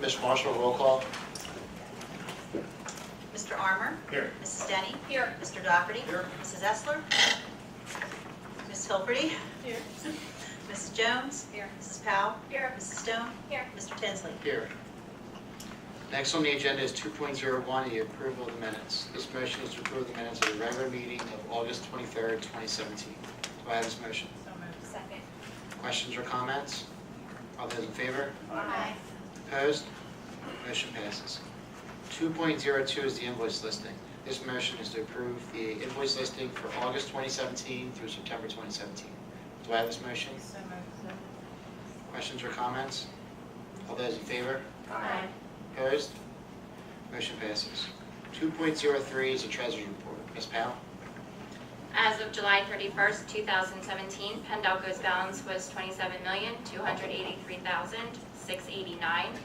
Ms. Marshall, roll call. Mr. Armour? Here. Mrs. Denny? Here. Mr. Doherty? Here. Mrs. Essler? Ms. Hilferty? Here. Mrs. Jones? Here. Mrs. Powell? Here. Mrs. Stone? Here. Mr. Tinsley? Here. Next on the agenda is 2.01, the approval of the minutes. This motion is to approve the minutes of the regular meeting of August 23rd, 2017. Do I have this motion? So moved. Second. Questions or comments? All those in favor? Aye. Opposed? Motion passes. 2.02 is the invoice listing. This motion is to approve the invoice listing for August 2017 through September 2017. Do I have this motion? So moved. Questions or comments? All those in favor? Aye. Opposed? Motion passes. 2.03 is the treasurer's report. Ms. Powell? As of July 31st, 2017, Pendelco's balance was $27,283,689.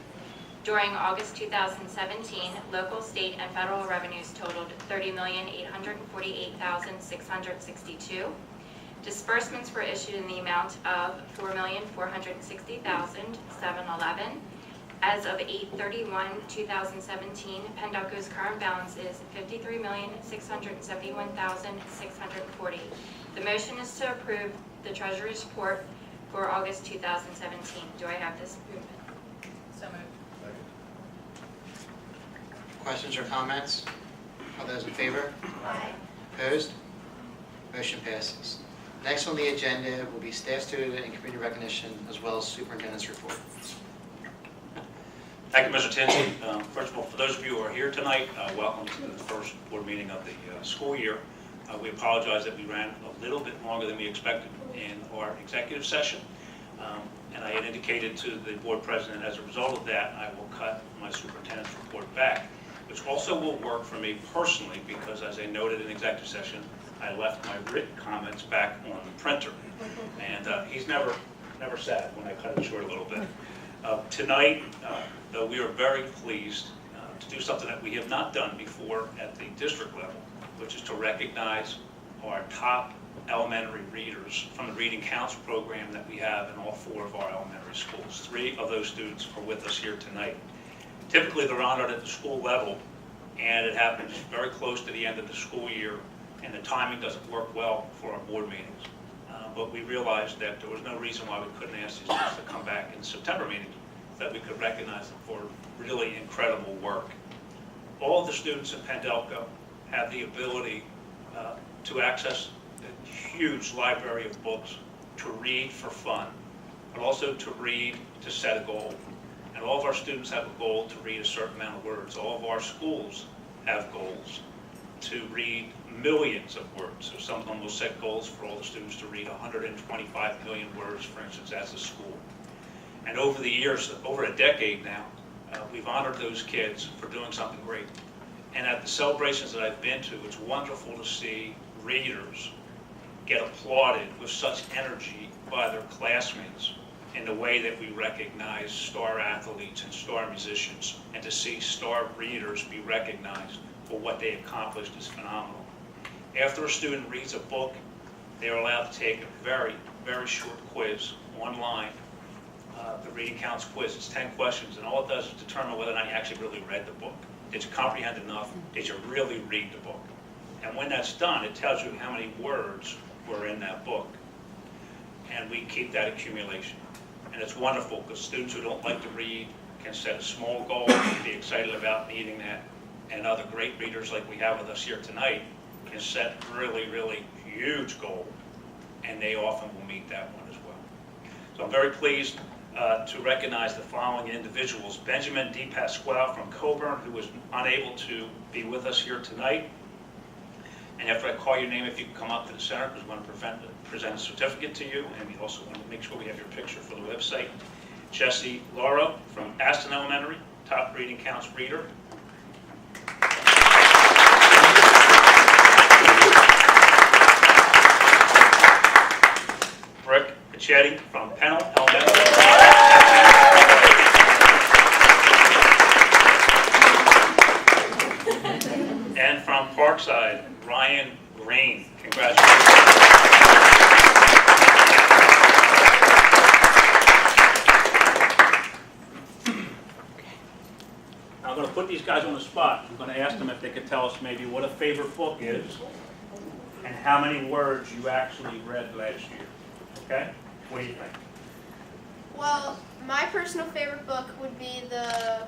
During August 2017, local, state, and federal revenues totaled $30,848,662. Disbursements were issued in the amount of $4,460,711. As of 8/31/2017, Pendelco's current balance is $53,671,640. The motion is to approve the Treasurer's report for August 2017. Do I have this movement? So moved. Questions or comments? All those in favor? Aye. Opposed? Motion passes. Next on the agenda will be staff, student, and community recognition, as well as superintendent's report. Thank you, Mr. Tinsley. First of all, for those of you who are here tonight, welcome to the first board meeting of the school year. We apologize that we ran a little bit longer than we expected in our executive session. And I had indicated to the board president, as a result of that, I will cut my superintendent's report back, which also will work for me personally, because as I noted in executive session, I left my written comments back on the printer. And he's never sad when I cut it short a little bit. Tonight, though, we are very pleased to do something that we have not done before at the district level, which is to recognize our top elementary readers from the Reading Counts program that we have in all 4 of our elementary schools. 3 of those students are with us here tonight. Typically, they're honored at the school level, and it happens very close to the end of the school year, and the timing doesn't work well for our board meetings. But we realized that there was no reason why we couldn't ask these students to come back in September meetings, that we could recognize them for really incredible work. All of the students in Pendelco have the ability to access a huge library of books to read for fun, but also to read to set a goal. And all of our students have a goal to read a certain amount of words. All of our schools have goals to read millions of words. So some of them will set goals for all the students to read 125 million words, for instance, as a school. And over the years, over a decade now, we've honored those kids for doing something great. And at the celebrations that I've been to, it's wonderful to see readers get applauded with such energy by their classmates in the way that we recognize star athletes and star musicians, and to see star readers be recognized for what they accomplished is phenomenal. After a student reads a book, they are allowed to take a very, very short quiz online. The Reading Counts quiz is 10 questions, and all it does is determine whether or not you actually really read the book. Did you comprehend enough? Did you really read the book? And when that's done, it tells you how many words were in that book. And we keep that accumulation. And it's wonderful because students who don't like to read can set a small goal, be excited about needing that. And other great readers like we have with us here tonight can set really, really huge goals. And they often will meet that one as well. So I'm very pleased to recognize the following individuals. Benjamin D. Pasquale from Coburn, who was unable to be with us here tonight. And after I call your name, if you can come up to the center, because we want to present a certificate to you, and we also want to make sure we have your picture for the website. Jesse Laura from Aston Elementary, top reading counts reader. Rick Pichetti from Pennell Elementary. And from Parkside, Ryan Green. Congratulations. I'm going to put these guys on the spot. I'm going to ask them if they could tell us maybe what a favorite book is and how many words you actually read last year. Okay? What do you think? Well, my personal favorite book would be the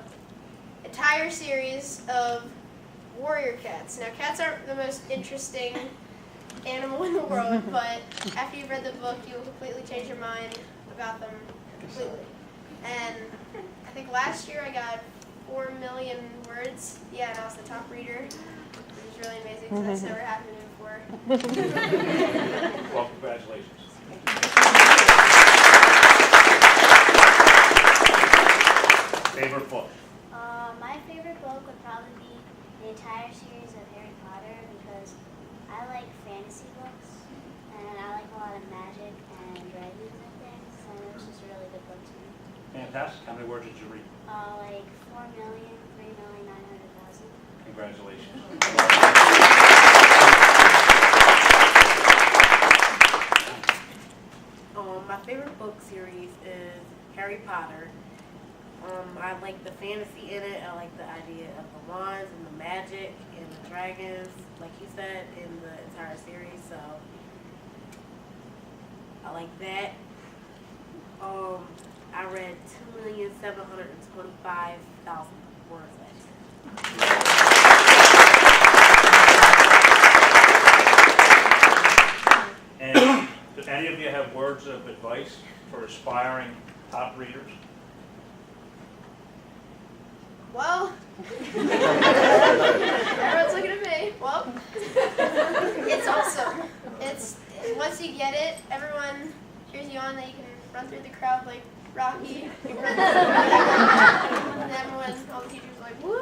entire series of Warrior Cats. Now, cats aren't the most interesting animal in the world, but after you've read the book, you'll completely change your mind about them completely. And I think last year I got 4 million words. Yeah, and I was the top reader, which is really amazing because that's never happened to me before. Well, congratulations. Favorite book? My favorite book would probably be the entire series of Harry Potter because I like fantasy books and I like a lot of magic and dragons and things, and it was just a really good book to me. Fantastic. How many words did you read? Like 4,003,900,000. Congratulations. My favorite book series is Harry Potter. I like the fantasy in it. I like the idea of the wands and the magic and the dragons, like you said, in the entire series. So I like that. I read 2,725,000 words last year. And do any of you have words of advice for aspiring top readers? Well, everyone's looking at me. Well, it's awesome. It's once you get it, everyone cheers you on that you can run through the crowd like Rocky. You run through the crowd, and everyone, all the teachers are like, woo!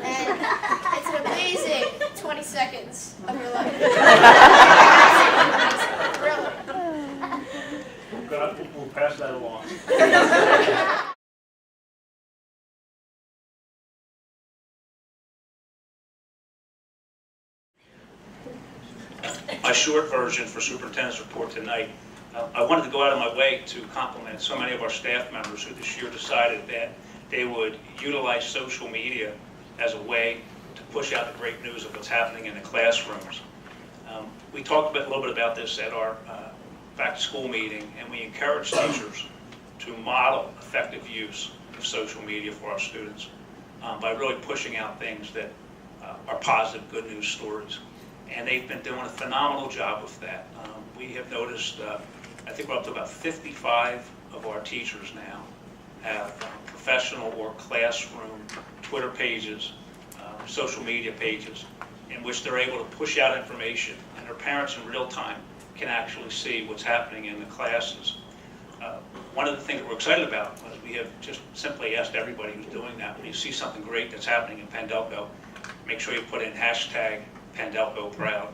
And it's an amazing 20 seconds of your life. Really. We'll pass that along. My short version for Superintendent's report tonight, I wanted to go out of my way to compliment so many of our staff members who this year decided that they would utilize social media as a way to push out the great news of what's happening in the classrooms. We talked a little bit about this at our back-to-school meeting, and we encourage teachers to model effective use of social media for our students by really pushing out things that are positive, good news stories. And they've been doing a phenomenal job with that. We have noticed, I think we're up to about 55 of our teachers now have professional or classroom Twitter pages, social media pages, in which they're able to push out information, and their parents in real time can actually see what's happening in the classes. One of the things that we're excited about is we have just simply asked everybody who's doing that, when you see something great that's happening in Pendelco, make sure you put in hashtag Pendelco Proud,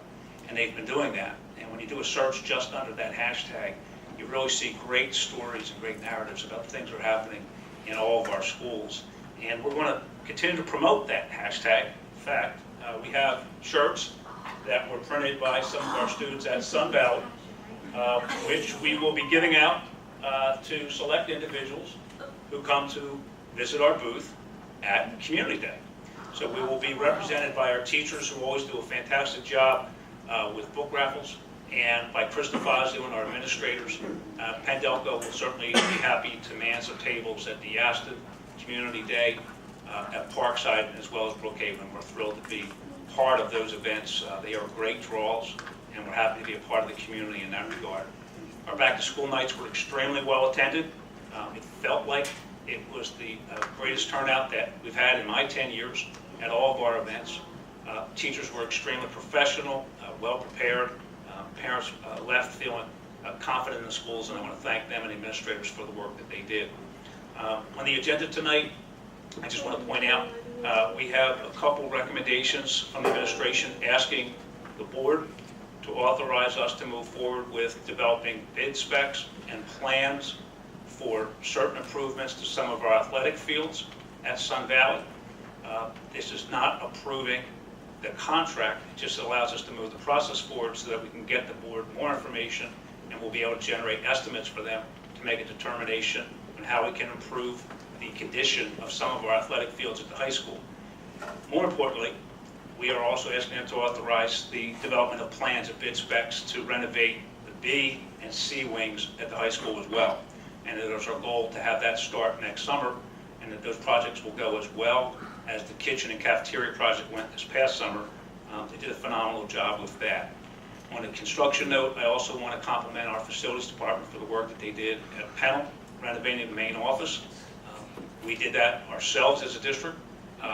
and they've been doing that. And when you do a search just under that hashtag, you really see great stories and great narratives about the things that are happening in all of our schools. And we're going to continue to promote that hashtag. In fact, we have shirts that were printed by some of our students at Sunbelt, which we will be giving out to select individuals who come to visit our booth. at Community Day. So we will be represented by our teachers who always do a fantastic job with book raffles, and by Krista Fazio and our administrators. Pendelco will certainly be happy to man some tables at the Aston Community Day at Parkside, as well as Brookhaven. We're thrilled to be part of those events. They are great draws, and we're happy to be a part of the community in that regard. Our back-to-school nights were extremely well attended. It felt like it was the greatest turnout that we've had in my 10 years at all of our events. Teachers were extremely professional, well prepared. Parents left feeling confident in the schools, and I want to thank them and administrators for the work that they did. On the agenda tonight, I just want to point out we have a couple recommendations from the administration asking the board to authorize us to move forward with developing bid specs and plans for certain improvements to some of our athletic fields at Sun Valley. This is not approving the contract, it just allows us to move the process forward so that we can get the board more information, and we'll be able to generate estimates for them to make a determination on how we can improve the condition of some of our athletic fields at the high school. More importantly, we are also asking them to authorize the development of plans and bid specs to renovate the B and C wings at the high school as well. And it is our goal to have that start next summer, and that those projects will go as well as the kitchen and cafeteria project went this past summer. They did a phenomenal job with that. On a construction note, I also want to compliment our facilities department for the work that they did at Pennell, renovating the main office. We did that ourselves as a district,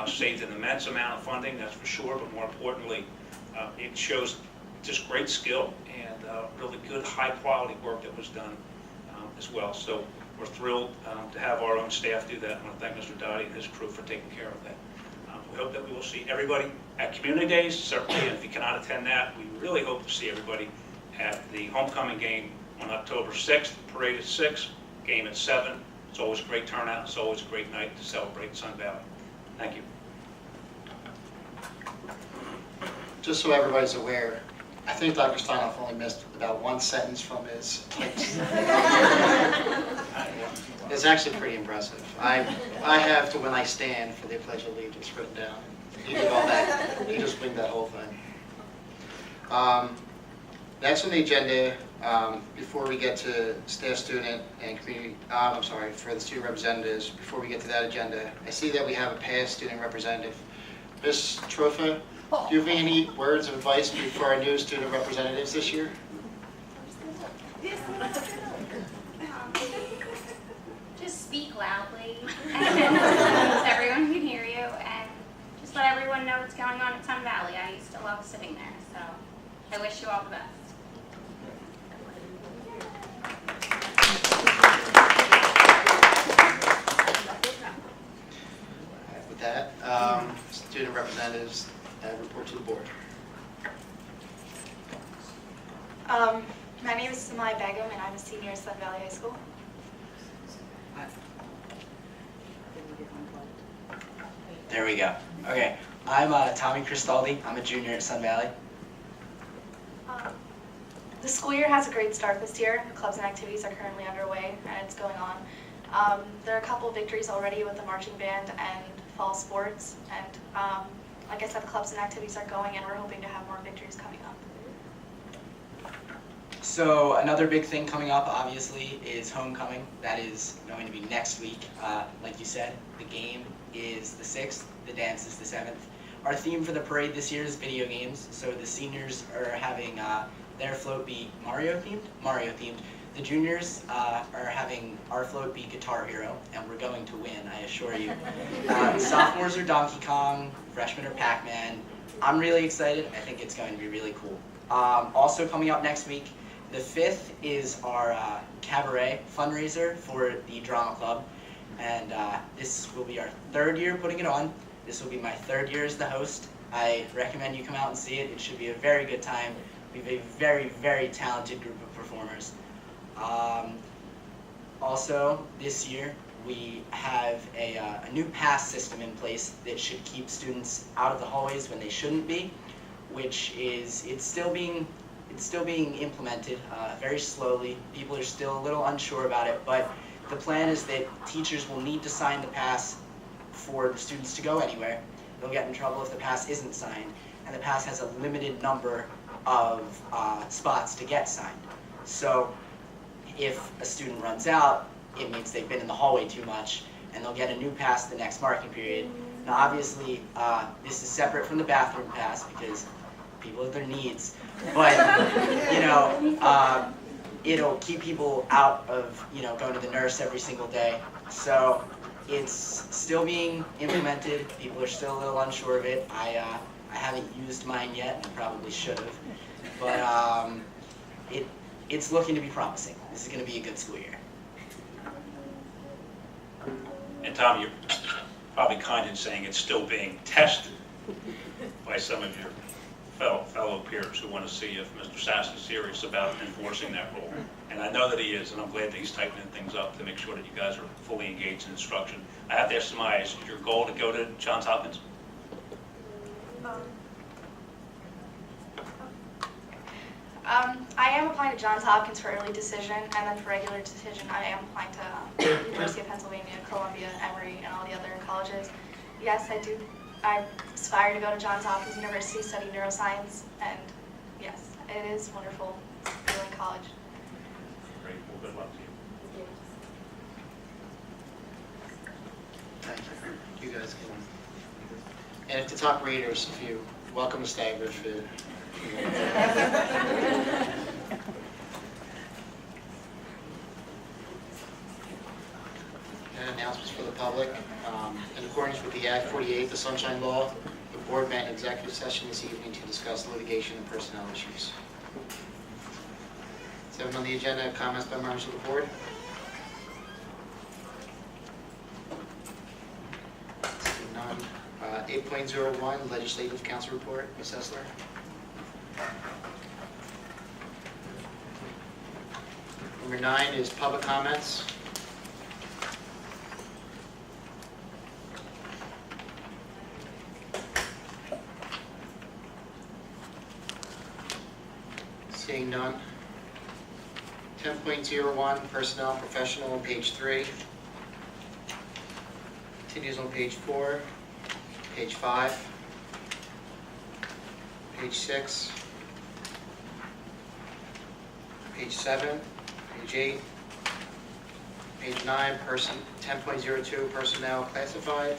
saved an immense amount of funding, that's for sure, but more importantly, it shows just great skill and really good, high-quality work that was done as well. So we're thrilled to have our own staff do that. I want to thank Mr. Dottie and his crew for taking care of that. We hope that we will see everybody at Community Days, certainly, and if you cannot attend that, we really hope to see everybody at the homecoming game on October 6th, parade at 6, game at 7. It's always a great turnout. It's always a great night to celebrate Sun Valley. Thank you. Just so everybody's aware, I think Dr. Steinoff only missed about one sentence from his text. It's actually pretty impressive. I have to, when I stand for the Pledge of Allegiance, written down. He did all that. He just winged that whole thing. Next on the agenda, before we get to staff, student, and community, I'm sorry, for the student representatives, before we get to that agenda, I see that we have a past student representative. Ms. Trofa, do you have any words of advice for our new student representatives this year? Just speak loudly so everyone can hear you, and just let everyone know what's going on at Sun Valley. I used to love sitting there, so I wish you all the best. With that, student representatives report to the board. My name is Samai Begum, and I'm a senior at Sun Valley High School. There we go. Okay, I'm Tommy Cristaldi. I'm a junior at Sun Valley. The school year has a great start this year. The clubs and activities are currently underway, and it's going on. There are a couple of victories already with the marching band and fall sports, and like I said, the clubs and activities are going, and we're hoping to have more victories coming up. So another big thing coming up, obviously, is homecoming. That is going to be next week. Like you said, the game is the 6th, the dance is the 7th. Our theme for the parade this year is video games, so the seniors are having their float be Mario themed. The juniors are having our float be Guitar Hero, and we're going to win, I assure you. Sophomores are Donkey Kong, freshmen are Pac-Man. I'm really excited. I think it's going to be really cool. Also coming up next week, the 5th is our cabaret fundraiser for the drama club, and this will be our 3rd year putting it on. This will be my 3rd year as the host. I recommend you come out and see it. It should be a very good time. We have a very, very talented group of performers. Also, this year, we have a new pass system in place that should keep students out of the hallways when they shouldn't be, which is, it's still being implemented very slowly. People are still a little unsure about it, but the plan is that teachers will need to sign the pass for the students to go anywhere. They'll get in trouble if the pass isn't signed, and the pass has a limited number of spots to get signed. So if a student runs out, it means they've been in the hallway too much, and they'll get a new pass the next marking period. Now obviously, this is separate from the bathroom pass because people have their needs, but you know, it'll keep people out of, you know, going to the nurse every single day. So it's still being implemented. People are still a little unsure of it. I haven't used mine yet, and probably should have, but it's looking to be promising. This is going to be a good school year. And Tom, you're probably kind in saying it's still being tested by some of your fellow peers who want to see if Mr. Sass is serious about enforcing that rule. And I know that he is, and I'm glad that he's tightening things up to make sure that you guys are fully engaged in instruction. I have to ask Samaya, is it your goal to go to Johns Hopkins? I am applying to Johns Hopkins for early decision, and then for regular decision, I am applying to University of Pennsylvania, Columbia, Emory, and all the other colleges. Yes, I do. I aspire to go to Johns Hopkins University, study neuroscience, and yes, it is wonderful feeling college. Great, well, good luck to you. Thank you. You guys can. And if the top readers, if you welcome to Staggered Food. And announcements for the public. In accordance with the Act 48, the Sunshine Law, the board met in executive session this evening to discuss litigation and personnel issues. 7 on the agenda, comments by members of the board? Seeing none. 8.01, Legislative Council Report, Ms. Essler. Number 9 is public comments. Seeing none. 10.01, personnel and professional on page 3. Continues on page 4, page 5, page 6, page 7, page 8, page 9, 10.02, personnel classified.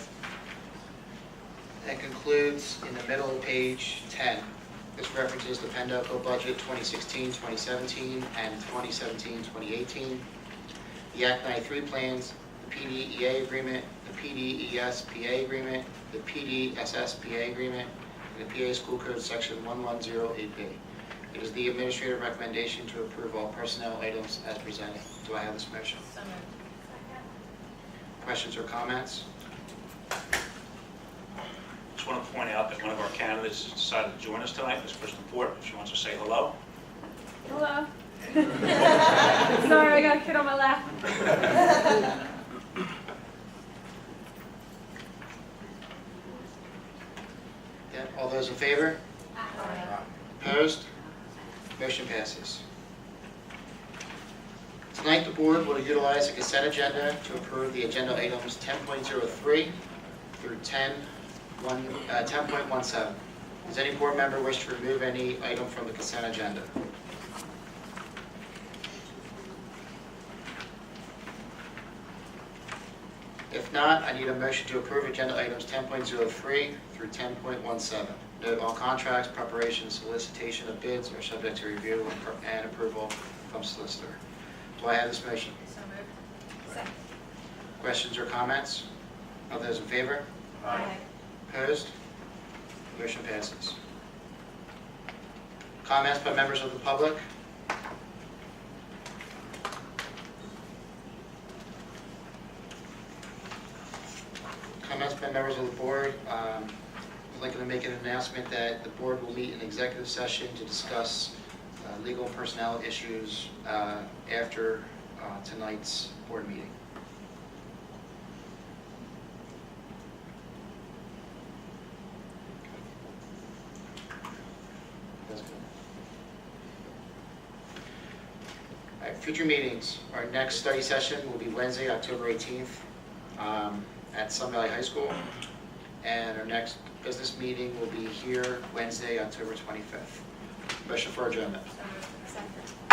That concludes in the middle of page 10. This references the PENDOCO budget 2016-2017 and 2017-2018, the Act 93 plans, the PDEA agreement, the PDESPA agreement, the PDSSPA agreement, and the PA School Code section 1108B. It is the administrative recommendation to approve all personnel items as presented. Do I have this motion? So moved. Questions or comments? Just want to point out that one of our candidates has decided to join us tonight, Ms. Kristen Ford. If she wants to say hello. Hello. Sorry, I got a kid on my lap. Yeah, all those in favor? Opposed? Motion passes. Tonight, the board will utilize a consent agenda to approve the agenda items 10.03 through 10.17. Does any board member wish to remove any item from the consent agenda? If not, I need a motion to approve agenda items 10.03 through 10.17. Note all contracts, preparation, solicitation of bids are subject to review and approval from solicitor. Do I have this motion? So moved. Second. Questions or comments? All those in favor? Aye. Opposed? Motion passes. Comments by members of the public? Comments by members of the board? I'd like to make an announcement that the board will meet in executive session to discuss legal and personnel issues after tonight's board meeting. That's good. All right, future meetings. Our next study session will be Wednesday, October 18th. at Sun Valley High School. And our next business meeting will be here Wednesday, October 25th. Motion for adjournment. So moved. Second.